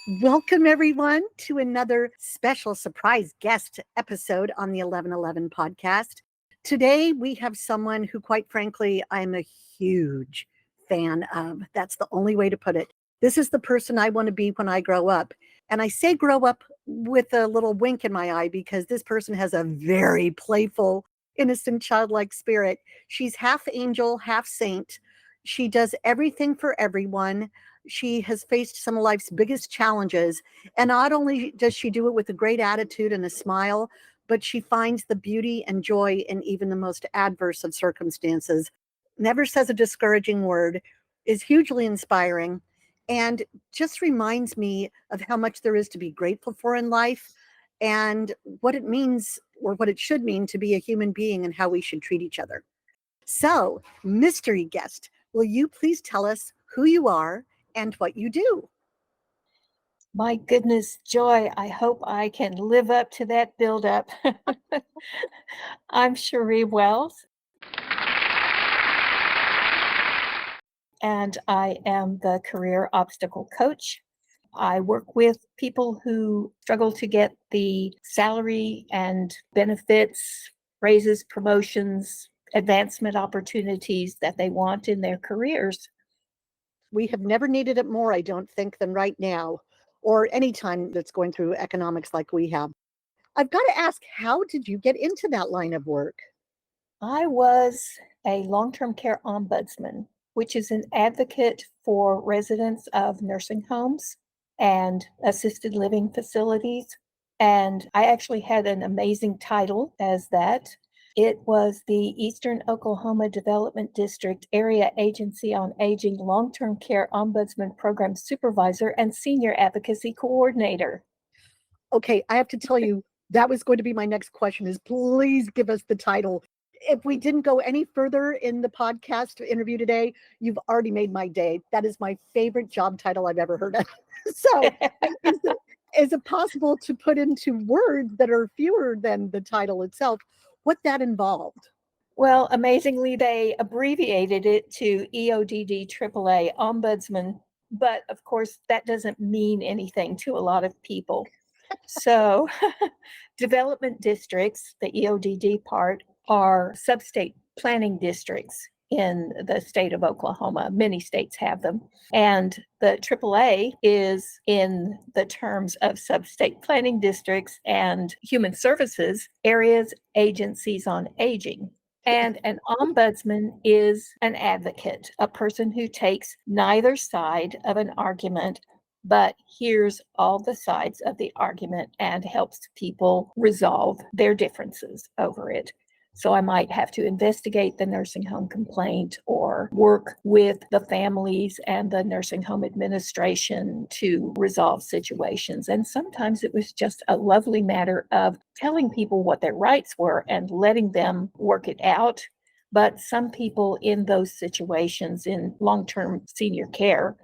Welcome, everyone, to another special surprise guest episode on the 1111 podcast. Today, we have someone who, quite frankly, I'm a huge fan of. That's the only way to put it. This is the person I want to be when I grow up. And I say grow up with a little wink in my eye because this person has a very playful, innocent, childlike spirit. She's half angel, half saint. She does everything for everyone. She has faced some of life's biggest challenges. And not only does she do it with a great attitude and a smile, but she finds the beauty and joy in even the most adverse of circumstances, never says a discouraging word, is hugely inspiring, and just reminds me of how much there is to be grateful for in life and what it means or what it should mean to be a human being and how we should treat each other. So, mystery guest, will you please tell us who you are and what you do? My goodness, Joy, I hope I can live up to that build-up. I'm SHAREE Wells, and I am the career obstacle coach. I work with people who struggle to get the salary and benefits, raises, promotions, advancement opportunities that they want in their careers. We have never needed it more, I don't think, than right now, or any time that's going through economics like we have. I've got to ask, how did you get into that line of work? I was a long-term care ombudsman, which is an advocate for residents of nursing homes and assisted living facilities. And I actually had an amazing title as that. It was the Eastern Oklahoma Development District Area Agency on Aging Long-Term Care Ombudsman Program Supervisor and Senior Advocacy Coordinator. Okay, I have to tell you, that was going to be my next question is please give us the title. If we didn't go any further in the podcast interview today, you've already made my day. That is my favorite job title I've ever heard of. So is it possible to put into words that are fewer than the title itself what that involved? Well, amazingly, they abbreviated it to EODD AAA, Ombudsman, but of course, that doesn't mean anything to a lot of people. So, development districts, the EODD part, are sub-state planning districts in the state of Oklahoma. Many states have them. And the AAA is in the terms of sub-state planning districts and human services areas, agencies on aging. And an ombudsman is an advocate, a person who takes neither side of an argument, but hears all the sides of the argument and helps people resolve their differences over it. So I might have to investigate the nursing home complaint or work with the families and the nursing home administration to resolve situations. And sometimes it was just a lovely matter of telling people what their rights were and letting them work it out. But some people in those situations in long-term senior care,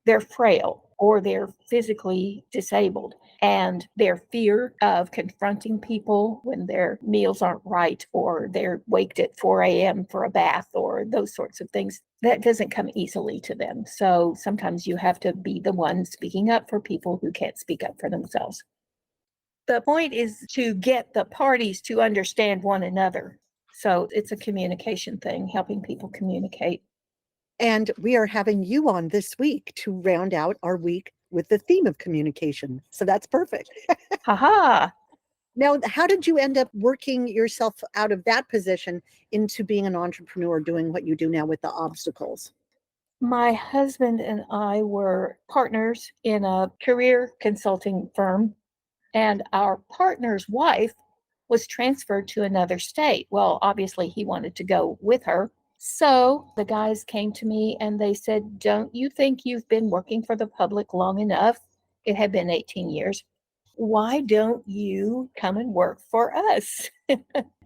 they're frail or they're physically disabled. And their fear of confronting people when their meals aren't right or they're waked at 4 a.m. for a bath or those sorts of things, that doesn't come easily to them. So sometimes you have to be the one speaking up for people who can't speak up for themselves. The point is to get the parties to understand one another. So it's a communication thing, helping people communicate. And we are having you on this week to round out our week with the theme of communication. So that's perfect. Ha. Now, how did you end up working yourself out of that position into being an entrepreneur, doing what you do now with the obstacles? My husband and I were partners in a career consulting firm, and our partner's wife was transferred to another state. Well, obviously, he wanted to go with her. So the guys came to me and they said, "Don't you think you've been working for the public long enough?" It had been 18 years. "Why don't you come and work for us?"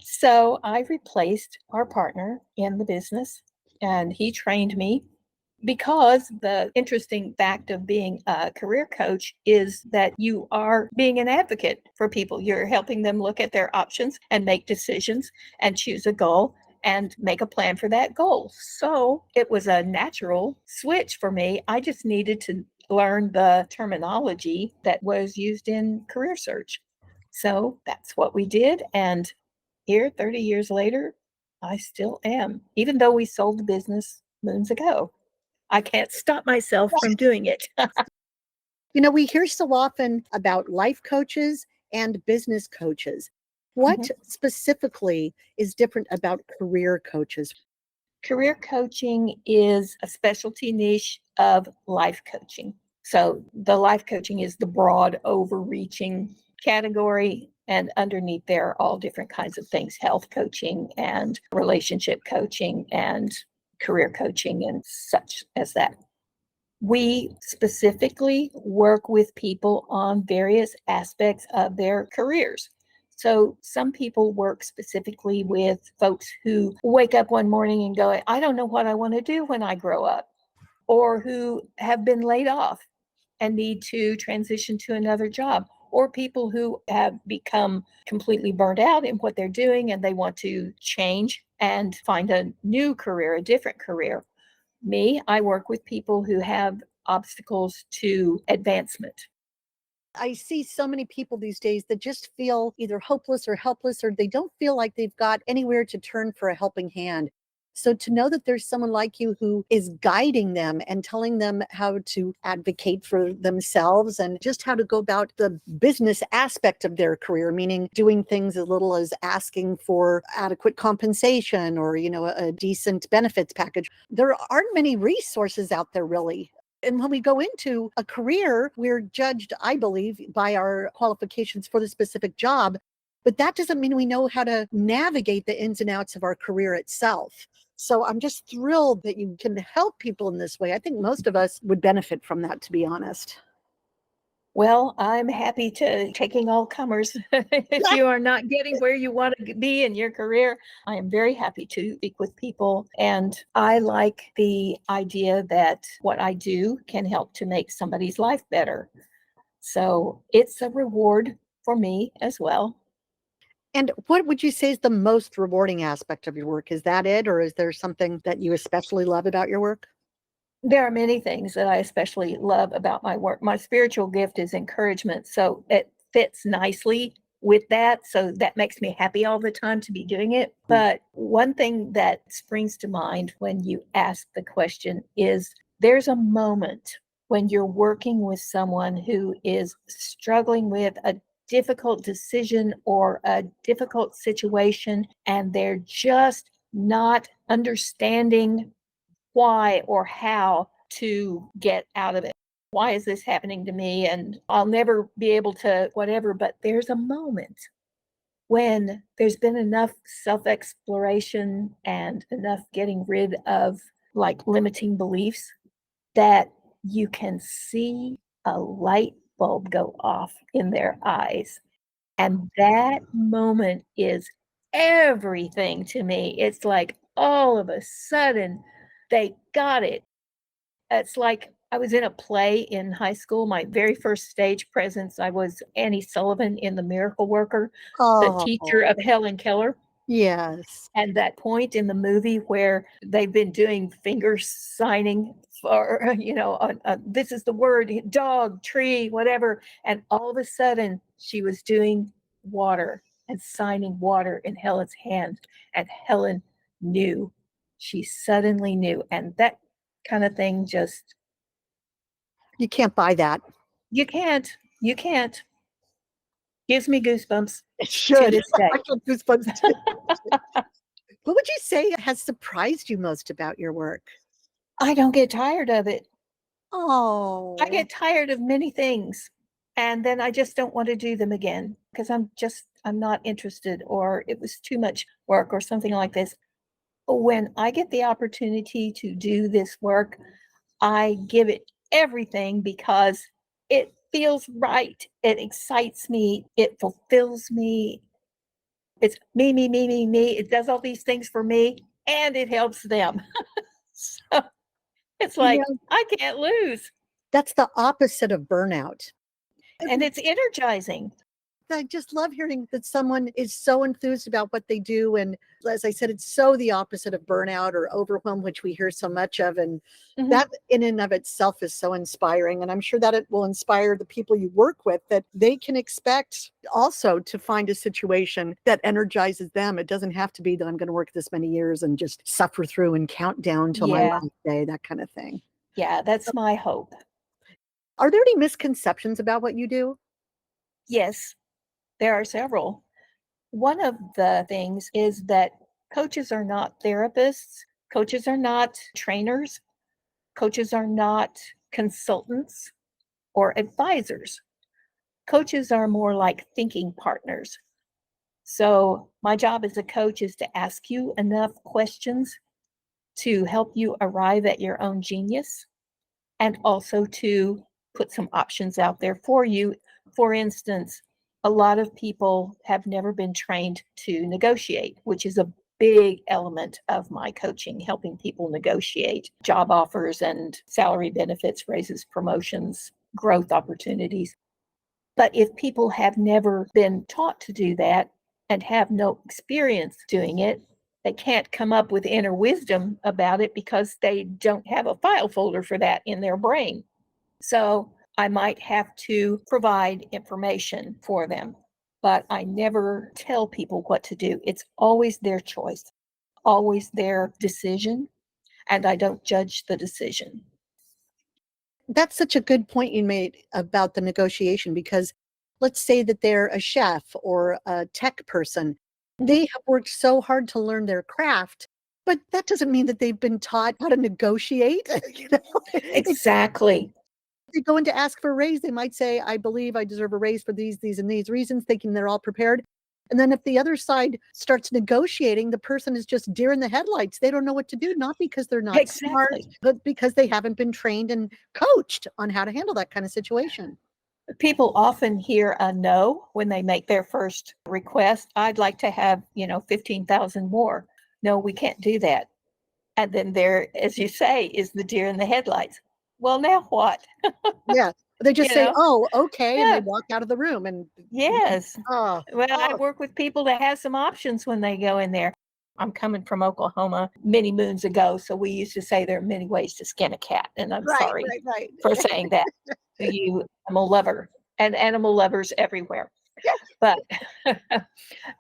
So I replaced our partner in the business and he trained me, because the interesting fact of being a career coach is that you are being an advocate for people. You're helping them look at their options and make decisions and choose a goal and make a plan for that goal. So it was a natural switch for me. I just needed to learn the terminology that was used in career search. So that's what we did. And here, 30 years later, I still am, even though we sold the business moons ago. I can't stop myself from doing it. We hear so often about life coaches and business coaches. What specifically is different about career coaches? Career coaching is a specialty niche of life coaching. So the life coaching is the broad, overreaching category. And underneath there are all different kinds of things: health coaching and relationship coaching and career coaching and such as that. We specifically work with people on various aspects of their careers. So some people work specifically with folks who wake up one morning and go, I don't know what I want to do when I grow up, or who have been laid off and need to transition to another job, or people who have become completely burnt out in what they're doing and they want to change and find a new career, a different career. Me, I work with people who have obstacles to advancement. I see so many people these days that just feel either hopeless or helpless, or they don't feel like they've got anywhere to turn for a helping hand. So to know that there's someone like you who is guiding them and telling them how to advocate for themselves and just how to go about the business aspect of their career, meaning doing things as little as asking for adequate compensation or, a decent benefits package. There aren't many resources out there really. And when we go into a career, we're judged, I believe, by our qualifications for the specific job. But that doesn't mean we know how to navigate the ins and outs of our career itself. So I'm just thrilled that you can help people in this way. I think most of us would benefit from that, to be honest. Well, I'm happy to taking all comers. If you are not getting where you want to be in your career, I am very happy to speak with people. And I like the idea that what I do can help to make somebody's life better. So it's a reward for me as well. And what would you say is the most rewarding aspect of your work? Is that it, or is there something that you especially love about your work? There are many things that I especially love about my work. My spiritual gift is encouragement, so it fits nicely with that. So that makes me happy all the time to be doing it. But one thing that springs to mind when you ask the question is there's a moment when you're working with someone who is struggling with a difficult decision or a difficult situation, and they're just not understanding why or how to get out of it. Why is this happening to me? And I'll never be able to whatever. But there's a moment when there's been enough self-exploration and enough getting rid of like limiting beliefs that you can see a light bulb go off in their eyes. And that moment is everything to me. It's like all of a sudden they got it. It's like I was in a play in high school. My very first stage presence, I was Annie Sullivan in The Miracle Worker, the teacher Oh, of Helen Keller. yes. And that point in the movie where they've been doing finger signing for, this is the word, dog, tree, whatever. And all of a sudden, she was doing water and signing water in Helen's hand. And Helen knew. She suddenly knew. And that kind of thing just, You can't buy that. you can't. Gives me goosebumps It to should. this day. I get goosebumps too. What would you say has surprised you most about your work? I don't get tired of it. Oh, I get tired of many things, and then I just don't want to do them again because I'm not interested, or it was too much work or something like this. When I get the opportunity to do this work, I give it everything because it feels right. It excites me. It fulfills me. It's me, me, me, me, me. It does all these things for me and it helps them. So it's you like, know, I can't lose. that's the opposite of burnout. And it's energizing. I just love hearing that someone is so enthused about what they do. And as I said, it's so the opposite of burnout or overwhelm, which we hear so much of. And Mhm. that in and of itself is so inspiring. And I'm sure that it will inspire the people you work with, that they can expect also to find a situation that energizes them. It doesn't have to be that I'm going to work this many years and just suffer through and count down till my Yeah. last day, that kind of thing. Yeah, that's my hope. Are there any misconceptions about what you do? Yes, there are several. One of the things is that coaches are not therapists, coaches are not trainers, coaches are not consultants or advisors. Coaches are more like thinking partners. So, my job as a coach is to ask you enough questions to help you arrive at your own genius and also to put some options out there for you. For instance, a lot of people have never been trained to negotiate, which is a big element of my coaching, helping people negotiate job offers and salary benefits, raises, promotions, growth opportunities. But if people have never been taught to do that and have no experience doing it, they can't come up with inner wisdom about it because they don't have a file folder for that in their brain. So I might have to provide information for them, but I never tell people what to do. It's always their choice, always their decision, and I don't judge the decision. That's such a good point you made about the negotiation, because let's say that they're a chef or a tech person. Mhm. They have worked so hard to learn their craft, but that doesn't mean that they've been taught how to negotiate. Exactly. They go in to ask for a raise, they might say, I believe I deserve a raise for these, and these reasons, thinking they're all prepared. And then if the other side starts negotiating, the person is just deer in the headlights. They don't know what to do, not because they're not smart, Exactly. but because they haven't been trained and coached on how to handle that kind of situation. People often hear a no when they make their first request. I'd like to have, 15,000 more. No, we can't do that. And then there, as you say, is the deer in the headlights. Well, now what? Yeah. They just You say, know? "Oh, okay," and they Yeah. walk out of the room and Yes. oh, Well, I oh, work with people that have some options when they go in there. I'm coming from Oklahoma many moons ago, so we used to say there are many ways to skin a cat, and I'm right, sorry right, right. for saying that to you animal lover and animal lovers everywhere. Yeah. But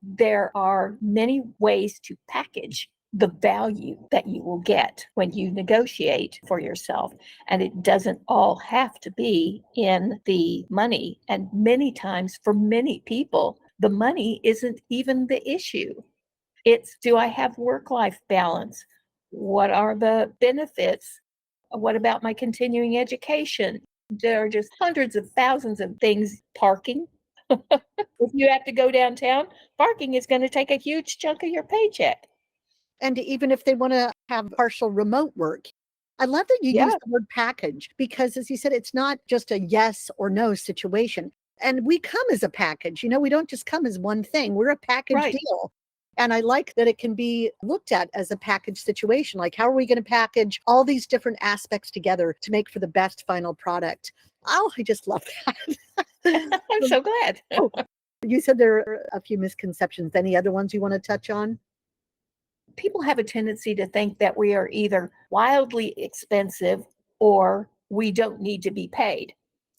there are many ways to package the value that you will get when you negotiate for yourself. And it doesn't all have to be in the money. And many times, for many people, the money isn't even the issue. It's, do I have work life balance? What are the benefits? What about my continuing education? There are just hundreds of thousands of things. Parking. If you have to go downtown, parking is going to take a huge chunk of your paycheck. And even if they wanna have partial remote work. I love that you use Yeah, the word package, because as you said, it's not just a yes or no situation. And we come as a package, we don't just come as one thing. We're a package right. deal. And I like that it can be looked at as a package situation. Like, how are we gonna package all these different aspects together to make for the best final product? Oh, I just love that. I'm so glad. Oh, you said there are a few misconceptions. Any other ones you wanna touch on? People have a tendency to think that we are either wildly expensive or we don't need to be paid.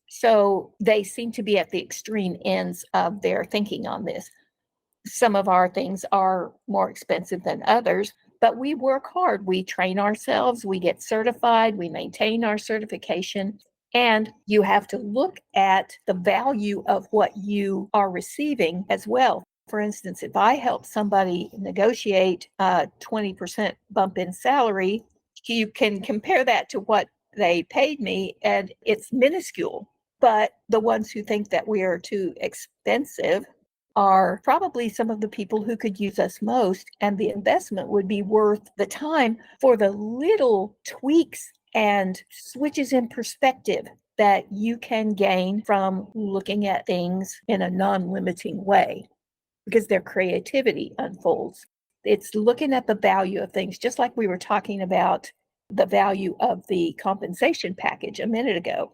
So they seem to be at the extreme ends of their thinking on this. Some of our things are more expensive than others, but we work hard. We train ourselves, we get certified, we maintain our certification. And you have to look at the value of what you are receiving as well. For instance, if I help somebody negotiate a 20% bump in salary, you can compare that to what they paid me, and it's minuscule. But the ones who think that we are too expensive are probably some of the people who could use us most, and the investment would be worth the time for the little tweaks and switches in perspective that you can gain from looking at things in a non-limiting way, because their creativity unfolds. It's looking at the value of things, just like we were talking about the value of the compensation package a minute ago.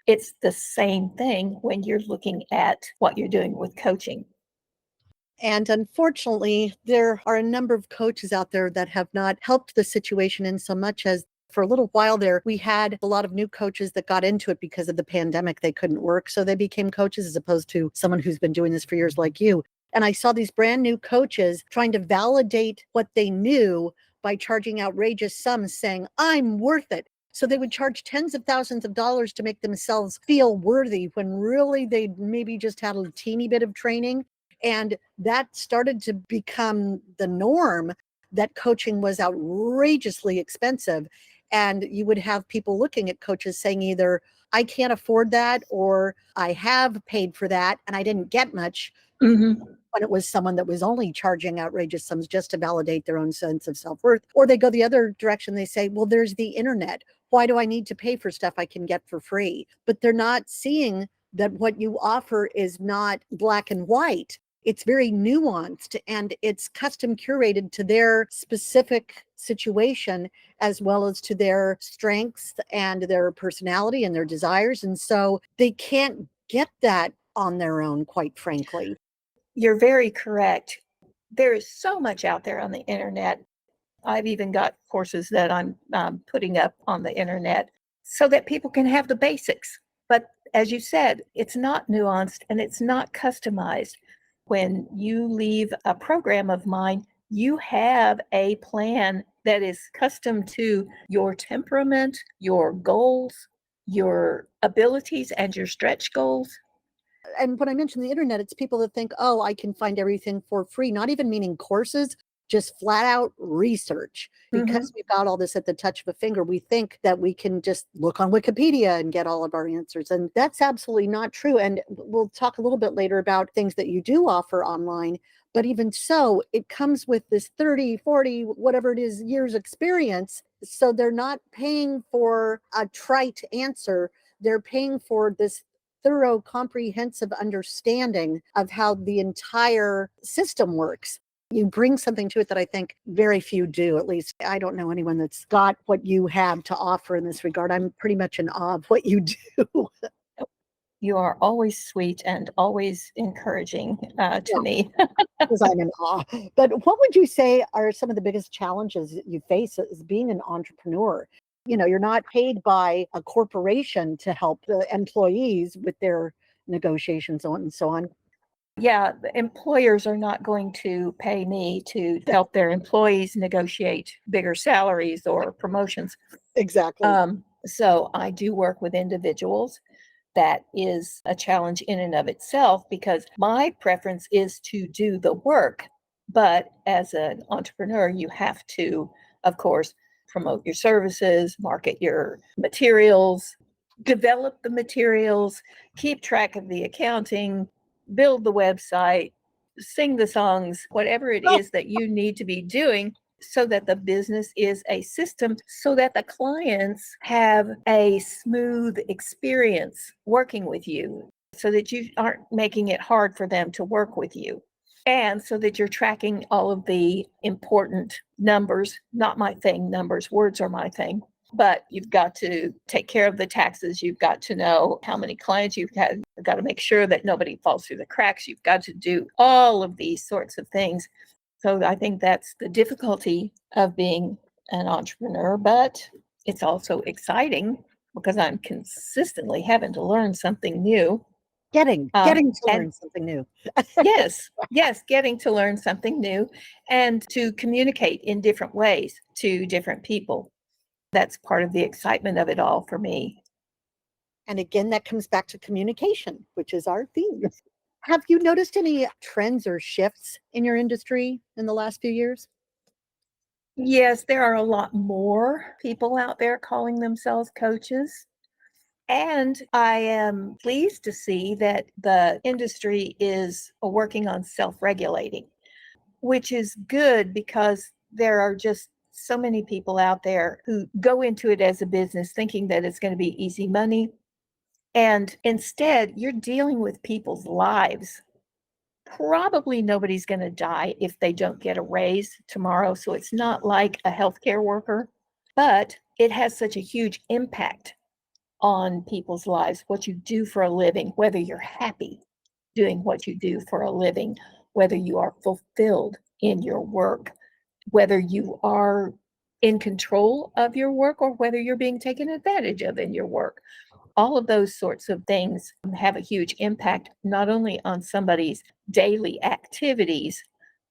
it's the same thing when you're looking at what you're doing with coaching. And unfortunately, there are a number of coaches out there that have not helped the situation in so much as for a little while there, we had a lot of new coaches that got into it because of the pandemic. They couldn't work, so they became coaches as opposed to someone who's been doing this for years like you. And I saw these brand new coaches trying to validate what they knew by charging outrageous sums saying, I'm worth it. So they would charge tens of thousands of dollars to make themselves feel worthy when really they maybe just had a teeny bit of training. And that started to become the norm, that coaching was outrageously expensive. And you would have people looking at coaches saying either, I can't afford that, or I have paid for that and I didn't get much. Mm-hmm. When it was someone that was only charging outrageous sums just to validate their own sense of self-worth. Or they go the other direction. They say, well, there's the internet. Why do I need to pay for stuff I can get for free? But they're not seeing that what you offer is not black and white. It's very nuanced and it's custom curated to their specific situation as well as to their strengths and their personality and their desires. And so they can't get that on their own, quite frankly. You're very correct. There is so much out there on the internet. I've even got courses that I'm putting up on the internet so that people can have the basics. But as you said, it's not nuanced and it's not customized. When you leave a program of mine, you have a plan that is custom to your temperament, your goals, your abilities, and your stretch goals. And when I mention the internet, it's people that think, oh, I can find everything for free, not even meaning courses, just flat out research. Because we've got all this at the touch of a finger, we think that we can just look on Wikipedia and get all of our answers. And that's absolutely not true. And we'll talk a little bit later about things that you do offer online. But even so, it comes with this 30, 40, whatever it is, years experience. So they're not paying for a trite answer. They're paying for this thorough, comprehensive understanding of how the entire system works. You bring something to it that I think very few do. At least I don't know anyone that's got what you have to offer in this regard. I'm pretty much in awe of what you do. You are always sweet and always encouraging to me. Because I'm in awe. But what would you say are some of the biggest challenges that you face as being an entrepreneur? You know, you're not paid by a corporation to help the employees with their negotiations and so on. Yeah, the employers are not going to pay me to help their employees negotiate bigger salaries or promotions. Exactly. So I do work with individuals. That is a challenge in and of itself because my preference is to do the work. But as an entrepreneur, you have to, of course, promote your services, market your materials, develop the materials, keep track of the accounting, build the website, sing the songs, whatever it is that you need to be doing so that the business is a system, so that the clients have a smooth experience working with you, so that you aren't making it hard for them to work with you. And so that you're tracking all of the important numbers, not my thing, numbers, words are my thing. But you've got to take care of the taxes. You've got to know how many clients you've had. You've got to make sure that nobody falls through the cracks. You've got to do all of these sorts of things. So I think that's the difficulty of being an entrepreneur, but it's also exciting because I'm consistently having to learn something new. Getting to learn something new. Yes, getting to learn something new and to communicate in different ways to different people. That's part of the excitement of it all for me. And again, that comes back to communication, which is our theme. Have you noticed any trends or shifts in your industry in the last few years? Yes, there are a lot more people out there calling themselves coaches. And I am pleased to see that the industry is working on self-regulating, which is good because there are just so many people out there who go into it as a business thinking that it's going to be easy money. And instead, you're dealing with people's lives. Probably nobody's going to die if they don't get a raise tomorrow. So it's not like a healthcare worker, but it has such a huge impact on people's lives, what you do for a living, whether you're happy doing what you do for a living, whether you are fulfilled in your work, whether you are in control of your work or whether you're being taken advantage of in your work. All of those sorts of things have a huge impact, not only on somebody's daily activities,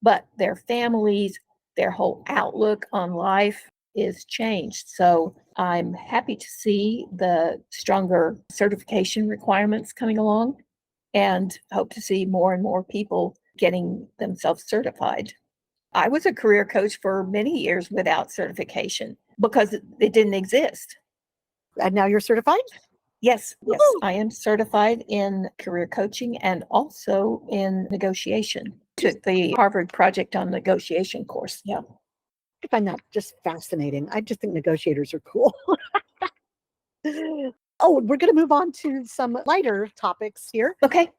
but their families, their whole outlook on life is changed. So I'm happy to see the stronger certification requirements coming along and hope to see more and more people getting themselves certified. I was a career coach for many years without certification because it didn't exist. And now you're certified? Yes, Woo-hoo! I am certified in career coaching and also in negotiation. Took the Harvard Project on Negotiation course. Yeah. I find that just fascinating. I just think negotiators are cool. Oh, we're going to move on to some lighter topics here. Okay.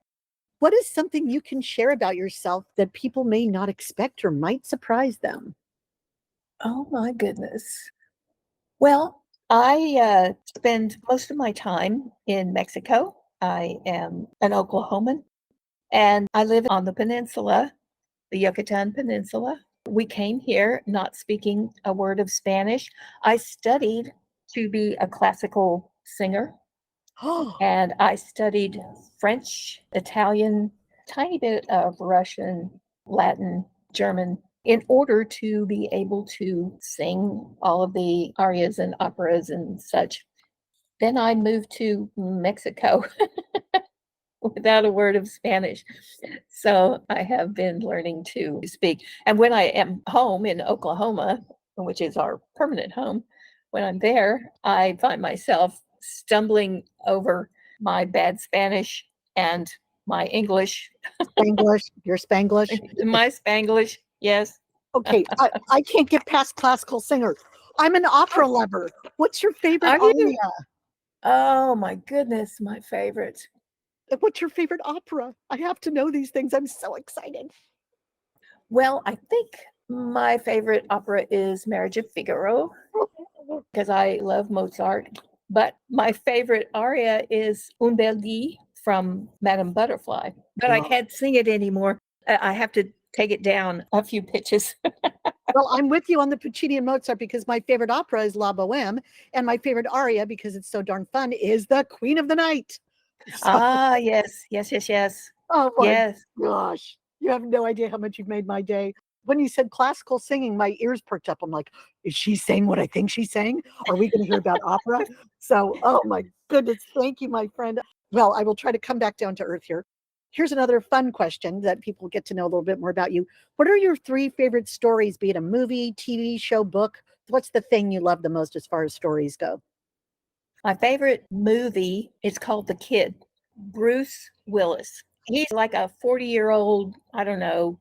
What is something you can share about yourself that people may not expect or might surprise them? Oh my goodness. Well, I spend most of my time in Mexico. I am an Oklahoman and I live on the peninsula, the Yucatan Peninsula. We came here not speaking a word of Spanish. I studied to be a classical singer Oh, and I studied French, Italian, tiny bit of Russian, Latin, German in order to be able to sing all of the arias and operas and such. Then I moved to Mexico without a word of Spanish. So I have been learning to speak. And when I am home in Oklahoma, which is our permanent home, when I'm there, I find myself stumbling over my bad Spanish and my English, Spanglish, your Spanglish. my Spanglish. Yes. Okay, I can't get past classical singer. I'm an opera lover. What's your favorite Are you? aria? Oh my goodness, my favorite. What's your favorite opera? I have to know these things. I'm so excited. Well, I think my favorite opera is Marriage of Figaro because I love Mozart. But my favorite aria is Un bel die from Madame Butterfly. But I Oh. can't sing it anymore. I have to take it down a few pitches. Well, I'm with you on the Puccini and Mozart because my favorite opera is La Boheme, and my favorite aria, because it's so darn fun, is the Queen of the Night. So, Ah, yes, yes, yes, yes. oh my Yes. gosh, you have no idea how much you've made my day. When you said classical singing, my ears perked up. I'm like, is she saying what I think she's saying? Are we going to hear about opera? So, oh my goodness, thank you, my friend. Well, I will try to come back down to earth here. Here's another fun question that people get to know a little bit more about you. What are your three favorite stories, be it a movie, TV show, book? What's the thing you love the most as far as stories go? My favorite movie is called The Kid, Bruce Willis. He's like a 40-year-old, I don't know,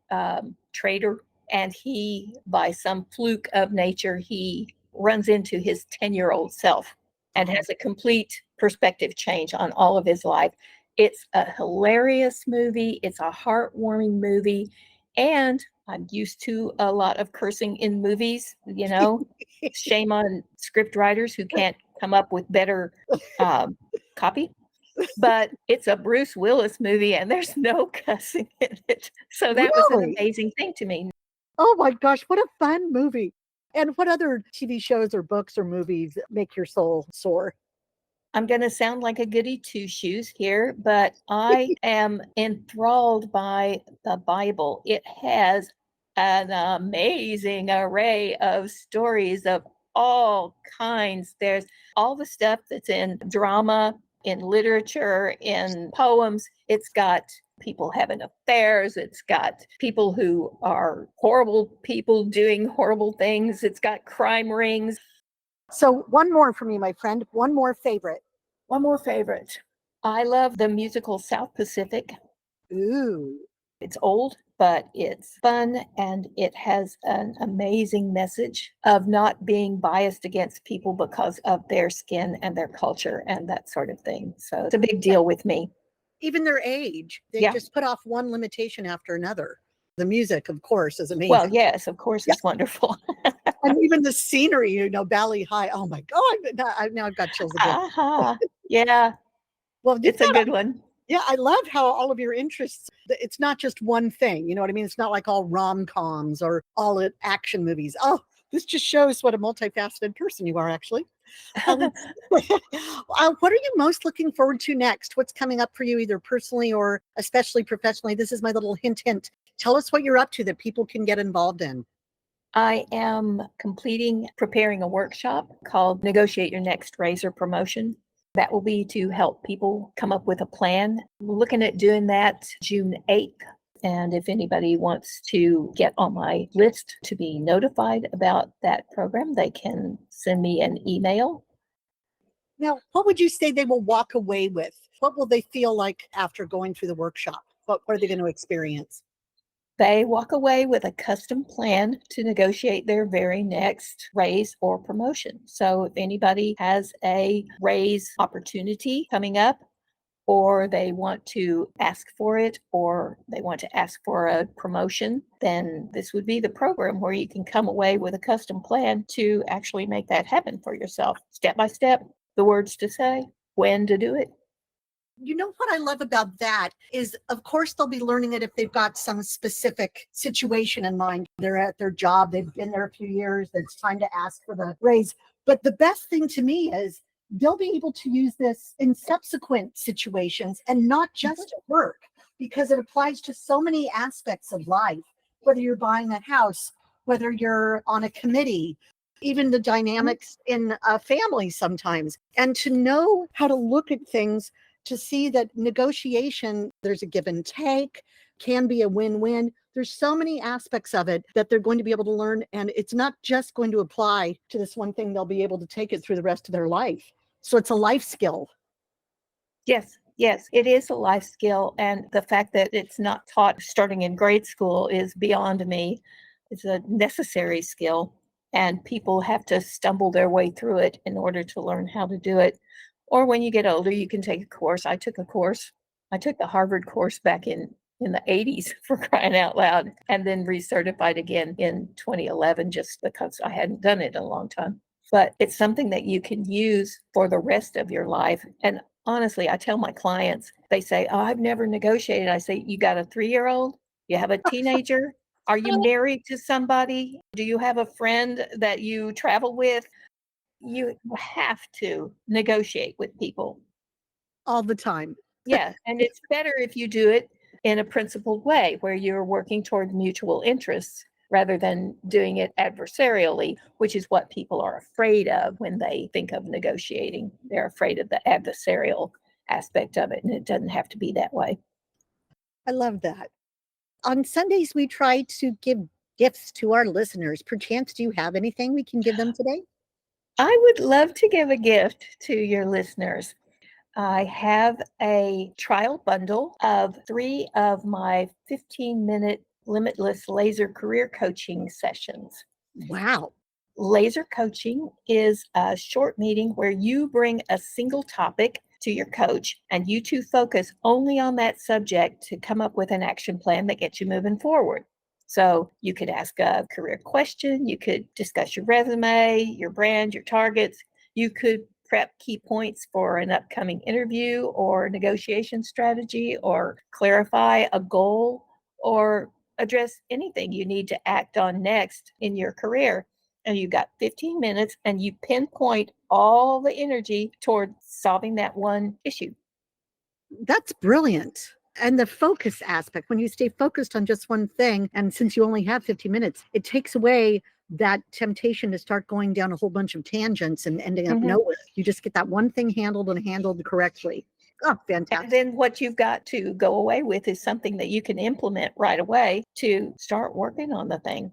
trader. And he, by some fluke of nature, he runs into his 10-year-old self and has a complete perspective change on all of his life. It's a hilarious movie. It's a heartwarming movie. And I'm used to a lot of cursing in movies, shame on script writers who can't come up with better copy. But it's a Bruce Willis movie and there's no cussing in it. So that was an Really? amazing thing to me. Oh my gosh, what a fun movie. And what other TV shows or books or movies make your soul soar? I'm going to sound like a goody two shoes here, but I am enthralled by the Bible. It has an amazing array of stories of all kinds. There's all the stuff that's in drama, in literature, in poems. It's got people having affairs. It's got people who are horrible people doing horrible things. It's got crime rings. So, one more for me, my friend. One more favorite. One more favorite. I love the musical South Pacific. Ooh. It's old, but it's fun and it has an amazing message of not being biased against people because of their skin and their culture and that sort of thing. So it's a big deal with me. Even their age, they Yeah. just put off one limitation after another. The music, of course, is amazing. Well, yes, of course, Yeah. it's wonderful. And even the scenery, Bali High. Oh my God. Now I've got chills again. Aha. Yeah, Well, you've it's a got good one. yeah, I love how all of your interests, it's not just one thing. You know what I mean? It's not like all rom-coms or all action movies. Oh, this just shows what a multifaceted person you are, actually. Let's what are you most looking forward to next? What's coming up for you, either personally or especially professionally? This is my little hint, hint. Tell us what you're up to that people can get involved in. I am preparing a workshop called Negotiate Your Next Raise or Promotion. That will be to help people come up with a plan. We're looking at doing that June 8th. And if anybody wants to get on my list to be notified about that program, they can send me an email. Now, what would you say they will walk away with? What will they feel like after going through the workshop? What are they going to experience? They walk away with a custom plan to negotiate their very next raise or promotion. So if anybody has a raise opportunity coming up, or they want to ask for it, or they want to ask for a promotion, then this would be the program where you can come away with a custom plan to actually make that happen for yourself. Step by step, the words to say, when to do it. You know what I love about that is, of course, they'll be learning it if they've got some specific situation in mind. They're at their job, they've been there a few years, it's time to ask for the raise. But the best thing to me is they'll be able to use this in subsequent situations and not just at work, because it applies to so many aspects of life, whether you're buying a house, whether you're on a committee, even the dynamics in a family sometimes. And to know how to look at things, to see that negotiation, there's a give and take, can be a win-win. There's so many aspects of it that they're going to be able to learn. And it's not just going to apply to this one thing. They'll be able to take it through the rest of their life. So it's a life skill. Yes, it is a life skill. And the fact that it's not taught starting in grade school is beyond me. It's a necessary skill. And people have to stumble their way through it in order to learn how to do it. Or when you get older, you can take a course. I took a course. I took the Harvard course back in the 80s, for crying out loud, and then recertified again in 2011 just because I hadn't done it in a long time. But it's something that you can use for the rest of your life. And honestly, I tell my clients, they say, "Oh, I've never negotiated." I say, "You got a 3-year-old? You have a teenager? Are you married to somebody? Do you have a friend that you travel with?" You have to negotiate with people. All the time. Yeah, and it's better if you do it in a principled way where you're working toward mutual interests rather than doing it adversarially, which is what people are afraid of when they think of negotiating. They're afraid of the adversarial aspect of it, and it doesn't have to be that way. I love that. On Sundays, we try to give gifts to our listeners. Perchance, do you have anything we can give them today? I would love to give a gift to your listeners. I have a trial bundle of 3 of my 15-minute Limitless laser career coaching sessions. Wow. Laser coaching is a short meeting where you bring a single topic to your coach and you two focus only on that subject to come up with an action plan that gets you moving forward. So you could ask a career question, you could discuss your resume, your brand, your targets, you could prep key points for an upcoming interview or negotiation strategy, or clarify a goal, or address anything you need to act on next in your career. And you got 15 minutes and you pinpoint all the energy toward solving that one issue. That's brilliant. And the focus aspect, when you stay focused on just one thing, and since you only have 15 minutes, it takes away that temptation to start going down a whole bunch of tangents and ending up nowhere. You just get that one thing handled and handled correctly. Oh, fantastic. And then what you've got to go away with is something that you can implement right away to start working on the thing.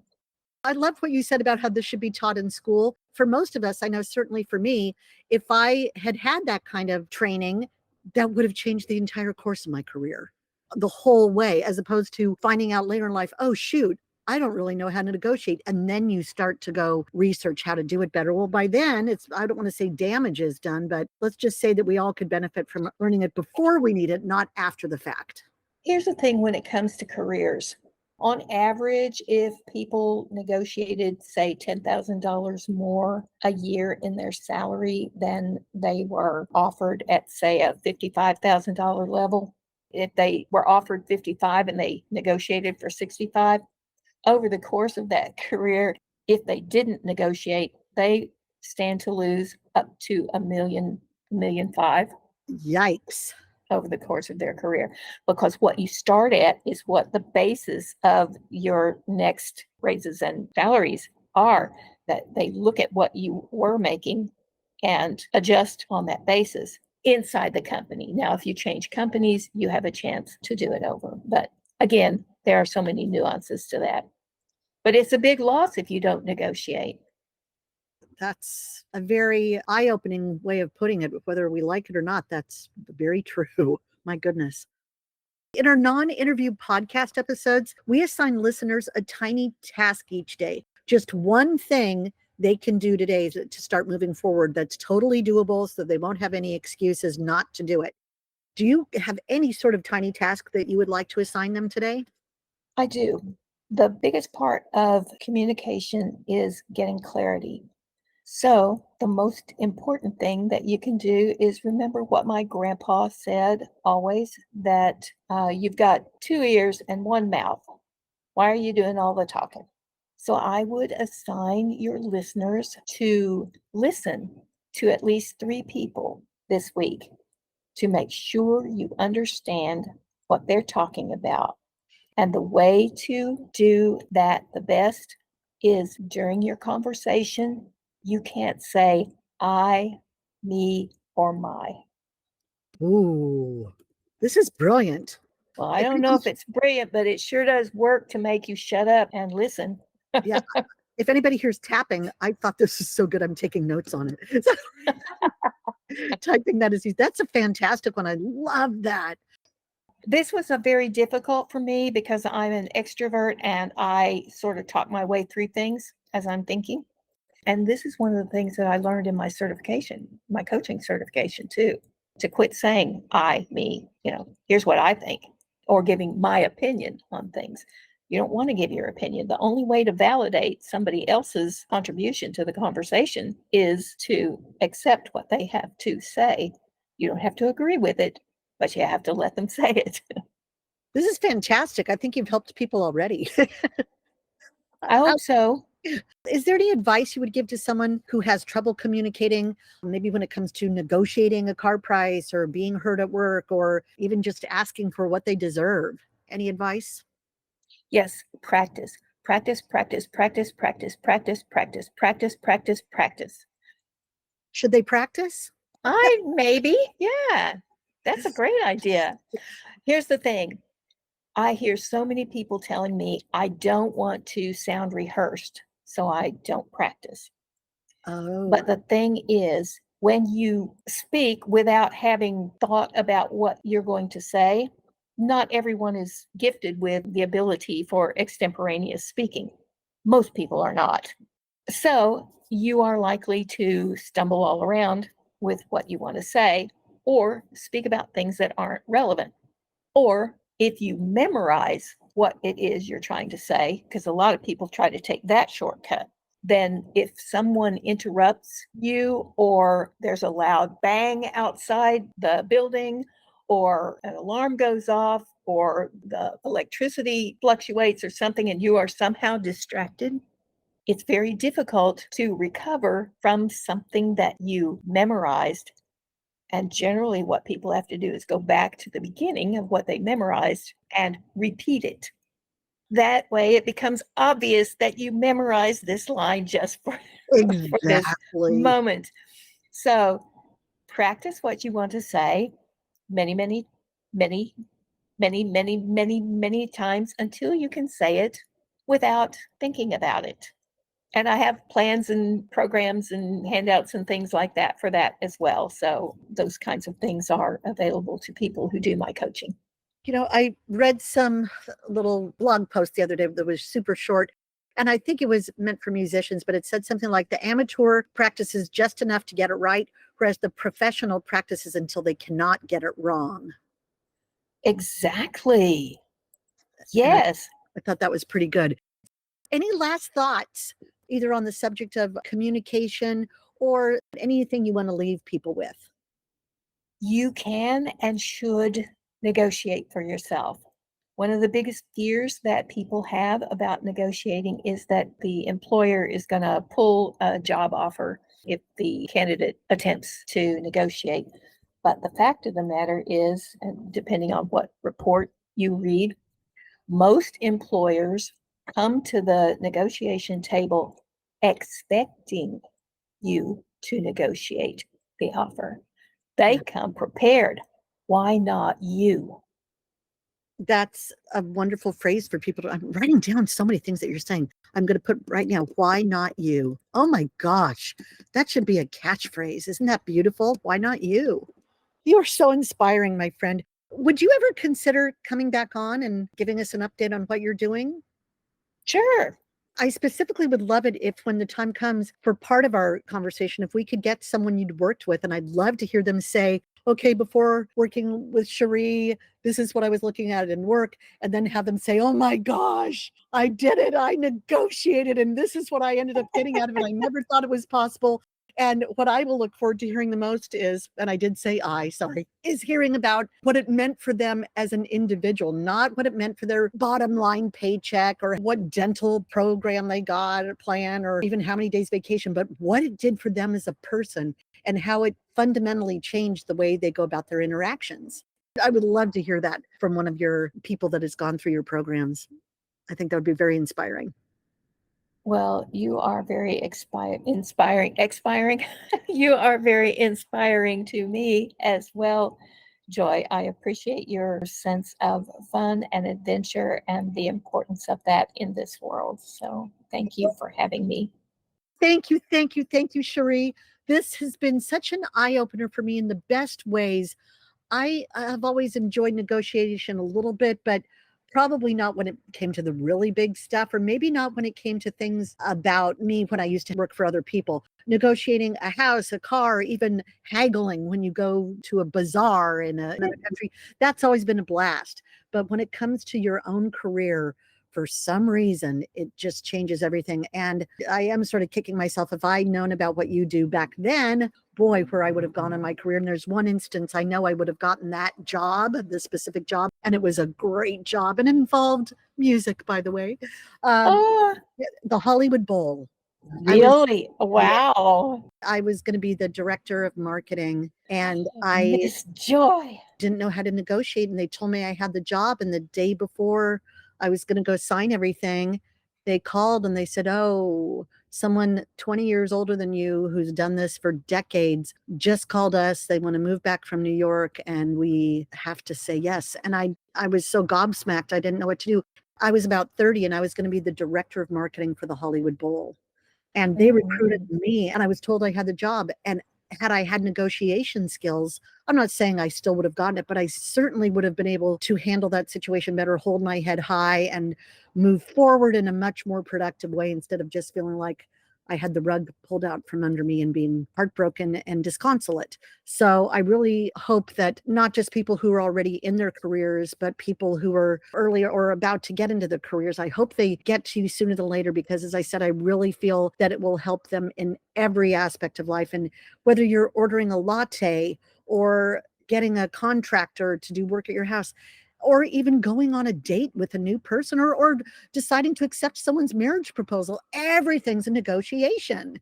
I love what you said about how this should be taught in school. For most of us, I know certainly for me, if I had had that kind of training, that would have changed the entire course of my career, the whole way, as opposed to finding out later in life, oh, shoot, I don't really know how to negotiate. And then you start to go research how to do it better. Well, by then, I don't want to say damage is done, but let's just say that we all could benefit from learning it before we need it, not after the fact. Here's the thing when it comes to careers. On average, if people negotiated, say, $10,000 more a year in their salary than they were offered at, say, a $55,000 level, if they were offered 55 and they negotiated for 65, over the course of that career, if they didn't negotiate, they stand to lose up to $1 million, $1.5 million Yikes. over the course of their career, because what you start at is what the basis of your next raises and salaries are, that they look at what you were making and adjust on that basis inside the company. Now, if you change companies, you have a chance to do it over. But again, there are so many nuances to that. But it's a big loss if you don't negotiate. That's a very eye-opening way of putting it. Whether we like it or not, that's very true. My goodness. In our non-interview podcast episodes, we assign listeners a tiny task each day. Just one thing they can do today to start moving forward that's totally doable, so they won't have any excuses not to do it. Do you have any sort of tiny task that you would like to assign them today? I do. The biggest part of communication is getting clarity. So, the most important thing that you can do is remember what my grandpa said always, that you've got 2 ears and 1 mouth. Why are you doing all the talking? So, I would assign your listeners to listen to at least 3 people this week to make sure you understand what they're talking about. And the way to do that the best is during your conversation, you can't say I, me, or my. Ooh, this is brilliant. Well, I If don't know anybody's- if it's brilliant, but it sure does work to make you shut up and listen. yeah, if anybody hears tapping, I thought this was so good, I'm taking notes on it. Typing that is, that's a fantastic one. I love that. This was a very difficult for me because I'm an extrovert and I sort of talk my way through things as I'm thinking. And this is one of the things that I learned in my certification, my coaching certification too, to quit saying I, me, here's what I think, or giving my opinion on things. You don't want to give your opinion. The only way to validate somebody else's contribution to the conversation is to accept what they have to say. You don't have to agree with it, but you have to let them say it. This is fantastic. I think you've helped people already. I hope so. Is there any advice you would give to someone who has trouble communicating, maybe when it comes to negotiating a car price or being heard at work or even just asking for what they deserve? Any advice? Yes, practice, practice, practice, practice, practice, practice, practice, practice, practice, practice. Should they practice? Maybe, yeah, that's a great idea. Here's the thing. I hear so many people telling me I don't want to sound rehearsed, so I don't practice. Oh, But the thing is, when you speak without having thought about what you're going to say, not everyone is gifted with the ability for extemporaneous speaking. Most people are not. So you are likely to stumble all around with what you want to say or speak about things that aren't relevant. Or if you memorize what it is you're trying to say, because a lot of people try to take that shortcut, then if someone interrupts you or there's a loud bang outside the building or an alarm goes off or the electricity fluctuates or something and you are somehow distracted, it's very difficult to recover from something that you memorized. And generally, what people have to do is go back to the beginning of what they memorized and repeat it. That way, it becomes obvious that you memorized this line just for this exactly. moment. So, practice what you want to say many, many, many, many, many, many, many times until you can say it without thinking about it. And I have plans and programs and handouts and things like that for that as well. So those kinds of things are available to people who do my coaching. I read some little blog post the other day that was super short, and I think it was meant for musicians, but it said something like the amateur practices just enough to get it right, whereas the professional practices until they cannot get it wrong. Exactly. And Yes. I thought that was pretty good. Any last thoughts, either on the subject of communication or anything you want to leave people with? You can and should negotiate for yourself. One of the biggest fears that people have about negotiating is that the employer is going to pull a job offer if the candidate attempts to negotiate. But the fact of the matter is, and depending on what report you read, most employers come to the negotiation table expecting you to negotiate the offer. They come prepared. Why not you? That's a wonderful phrase for people to, I'm writing down so many things that you're saying. I'm going to put right now, why not you? Oh my gosh, that should be a catchphrase. Isn't that beautiful? Why not you? You are so inspiring, my friend. Would you ever consider coming back on and giving us an update on what you're doing? Sure. I specifically would love it if, when the time comes for part of our conversation, if we could get someone you'd worked with, and I'd love to hear them say, okay, before working with SHAREE, this is what I was looking at in work, and then have them say, oh my gosh, I did it. I negotiated, and this is what I ended up getting out of it. I never thought it was possible. And what I will look forward to hearing the most is, and I did say sorry, is hearing about what it meant for them as an individual, not what it meant for their bottom line paycheck or what dental program they got or plan or even how many days vacation, but what it did for them as a person and how it fundamentally changed the way they go about their interactions. I would love to hear that from one of your people that has gone through your programs. I think that would be very inspiring. Well, you are very expiring. You are very inspiring to me as well, Joy. I appreciate your sense of fun and adventure and the importance of that in this world. So thank you for having me. Thank you, thank you, thank you, SHAREE. This has been such an eye-opener for me in the best ways. I have always enjoyed negotiation a little bit, but probably not when it came to the really big stuff, or maybe not when it came to things about me when I used to work for other people. Negotiating a house, a car, even haggling when you go to a bazaar in another country, that's always been a blast. But when it comes to your own career, for some reason, it just changes everything. And I am sort of kicking myself. If I'd known about what you do back then, boy, where I would have gone in my career. And there's one instance I know I would have gotten that job, the specific job, and it was a great job and involved music, by the way. Oh, The Hollywood Bowl. really? Yeah, Wow. I was going to be the director of marketing, and I Miss Joy. didn't know how to negotiate. And they told me I had the job. And the day before I was going to go sign everything, they called and they said, oh, someone 20 years older than you who's done this for decades just called us. They want to move back from New York and we have to say yes. And I was so gobsmacked. I didn't know what to do. I was about 30 and I was going to be the director of marketing for the Hollywood Bowl. And they recruited me and I was told I had the job. And had I had negotiation skills, I'm not saying I still would have gotten it, but I certainly would have been able to handle that situation better, hold my head high and move forward in a much more productive way instead of just feeling like I had the rug pulled out from under me and being heartbroken and disconsolate. So I really hope that not just people who are already in their careers, but people who are earlier or about to get into their careers, I hope they get to you sooner than later, because as I said, I really feel that it will help them in every aspect of life. And whether you're ordering a latte or getting a contractor to do work at your house, or even going on a date with a new person, or deciding to accept someone's marriage proposal, everything's a negotiation.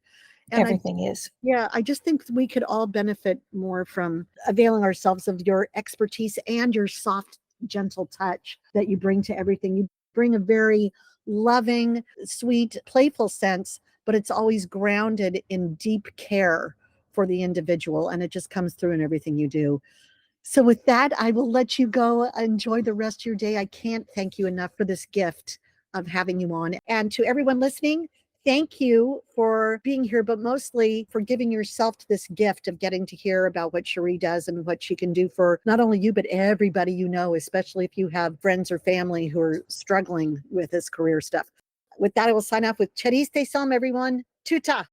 And Everything is. I just think we could all benefit more from availing ourselves of your expertise and your soft, gentle touch that you bring to everything. You bring a very loving, sweet, playful sense, but it's always grounded in deep care for the individual. And it just comes through in everything you do. So with that, I will let you go. Enjoy the rest of your day. I can't thank you enough for this gift of having you on. And to everyone listening, thank you for being here, but mostly for giving yourself this gift of getting to hear about what SHAREE does and what she can do for not only you, but everybody you know, especially if you have friends or family who are struggling with this career stuff. With that, I will sign off with Chariste Som, everyone. Tuta.